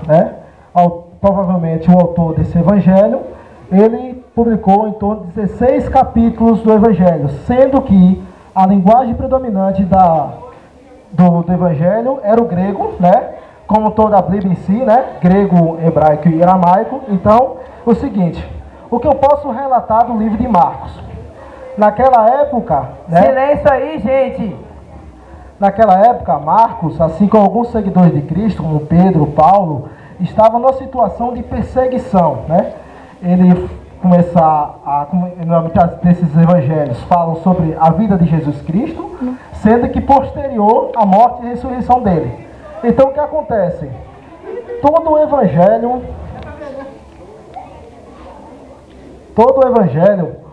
né, provavelmente o autor desse evangelho, ele publicou em torno de 16 capítulos do evangelho, sendo que a linguagem predominante do evangelho era o grego, né, como toda a Bíblia em si, né, grego, hebraico e aramaico. Então, o seguinte, o que eu posso relatar do livro de Marcos? Naquela época, né, silêncio aí, gente! Naquela época, Marcos, assim como alguns seguidores de Cristo, como Pedro, Paulo, estavam numa situação de perseguição, né? Ele muitas desses evangelhos falam sobre a vida de Jesus Cristo, sendo que posterior à morte e ressurreição dele. Então, o que acontece? Todo o evangelho,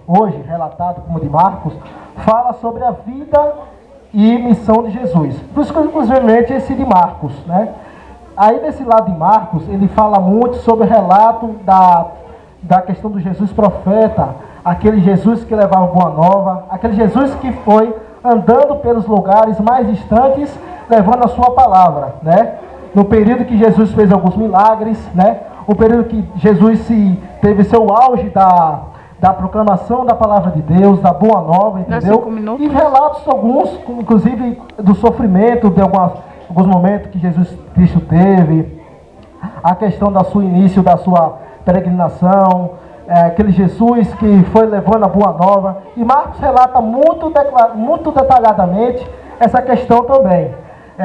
hoje relatado como de Marcos, fala sobre a vida e missão de Jesus. Por isso, inclusive, esse de Marcos, né? Aí, desse lado de Marcos, ele fala muito sobre o relato da questão do Jesus profeta, aquele Jesus que levava boa nova, aquele Jesus que foi andando pelos lugares mais distantes, levando a sua palavra, né? No período que Jesus fez alguns milagres, né? O período que Jesus teve seu auge da proclamação da palavra de Deus, da boa nova, entendeu? E relatos alguns, inclusive do sofrimento, de alguns momentos que Jesus Cristo teve, a questão do seu início, da sua peregrinação, aquele Jesus que foi levando a boa nova. E Marcos relata muito detalhadamente essa questão também.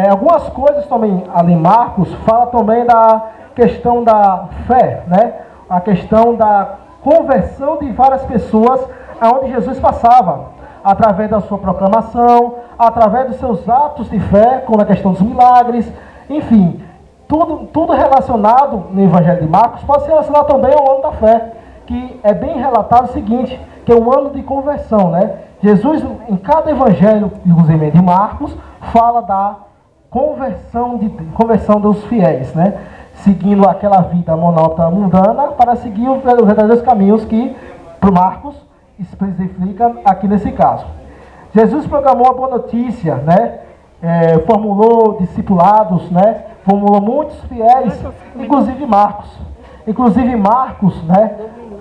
Algumas coisas também ali em Marcos fala também da questão da fé, né? A questão da conversão de várias pessoas aonde Jesus passava, através da sua proclamação, através dos seus atos de fé, como a questão dos milagres, enfim, tudo relacionado no Evangelho de Marcos pode se relacionar também ao ano da fé, que é bem relatado o seguinte, que é um ano de conversão, né? Jesus, em cada evangelho, inclusive de Marcos, fala da conversão dos fiéis, né? Seguindo aquela vida monótona mundana para seguir os verdadeiros caminhos que para Marcos especifica aqui nesse caso. Jesus proclamou a boa notícia, né? Formulou discipulados, né? Formulou muitos fiéis, inclusive Marcos. Inclusive Marcos, né?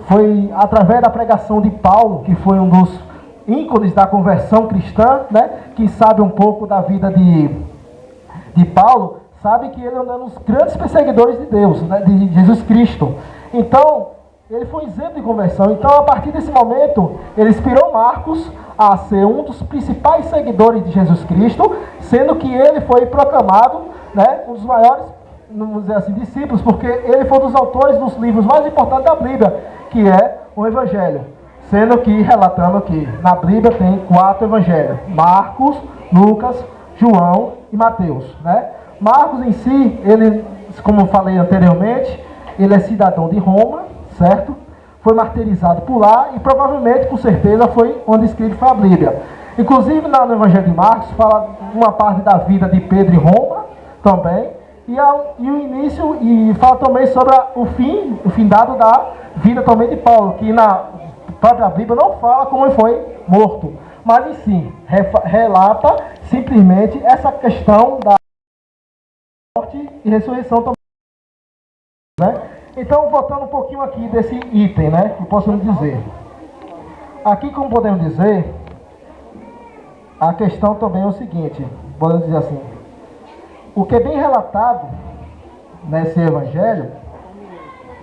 Foi através da pregação de Paulo, que foi um dos ícones da conversão cristã, né? Quem sabe um pouco da vida de Paulo, sabe que ele é um dos grandes perseguidores de Deus, né, de Jesus Cristo. Então, ele foi exemplo de conversão. Então, a partir desse momento, ele inspirou Marcos a ser um dos principais seguidores de Jesus Cristo, sendo que ele foi proclamado, né, um dos maiores, vamos dizer assim, discípulos, porque ele foi um dos autores dos livros mais importantes da Bíblia, que é o Evangelho. Sendo que, relatando que na Bíblia tem 4 evangelhos: Marcos, Lucas, João e Mateus, né? Marcos em si, ele, como eu falei anteriormente, ele é cidadão de Roma, certo? Foi martirizado por lá e provavelmente, com certeza, foi onde escrito foi a Bíblia. Inclusive, no Evangelho de Marcos, fala uma parte da vida de Pedro em Roma, também, e o início, e fala também sobre o findado da vida também de Paulo, que na própria Bíblia não fala como ele foi morto, mas em si, relata simplesmente essa questão da morte e ressurreição também, né? Então, voltando um pouquinho aqui desse item, né, que possamos dizer. Aqui, como podemos dizer, a questão também é o seguinte, podemos dizer assim, o que é bem relatado nesse evangelho,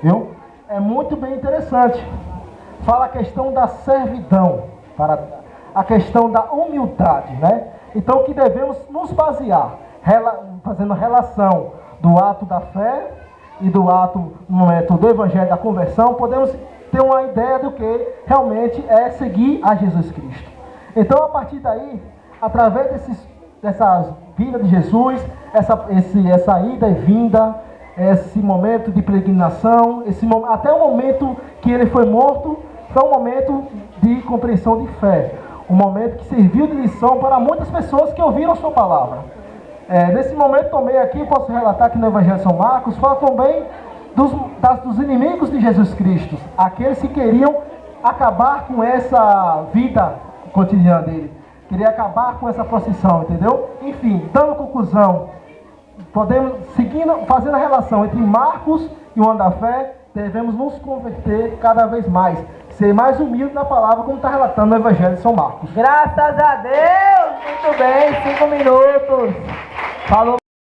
viu, é muito bem interessante. Fala a questão da servidão, a questão da humildade, né? Então, que devemos nos basear, fazendo relação do ato da fé e do ato, no momento do evangelho da conversão, podemos ter uma ideia do que realmente é seguir a Jesus Cristo. Então, a partir daí, através dessas vidas de Jesus, essa ida e vinda, esse momento de peregrinação, até o momento que ele foi morto, foi um momento de compreensão de fé, um momento que serviu de lição para muitas pessoas que ouviram a sua palavra. Nesse momento também aqui, posso relatar que no Evangelho de São Marcos, fala também dos inimigos de Jesus Cristo, aqueles que queriam acabar com essa vida cotidiana dele, queria acabar com essa procissão, entendeu? Enfim, dando conclusão, podemos, seguindo, fazendo a relação entre Marcos e o ano da fé, devemos nos converter cada vez mais, ser mais humilde na palavra, como está relatando no Evangelho de São Marcos. Graças a Deus! Muito bem, 5 minutos. Falou.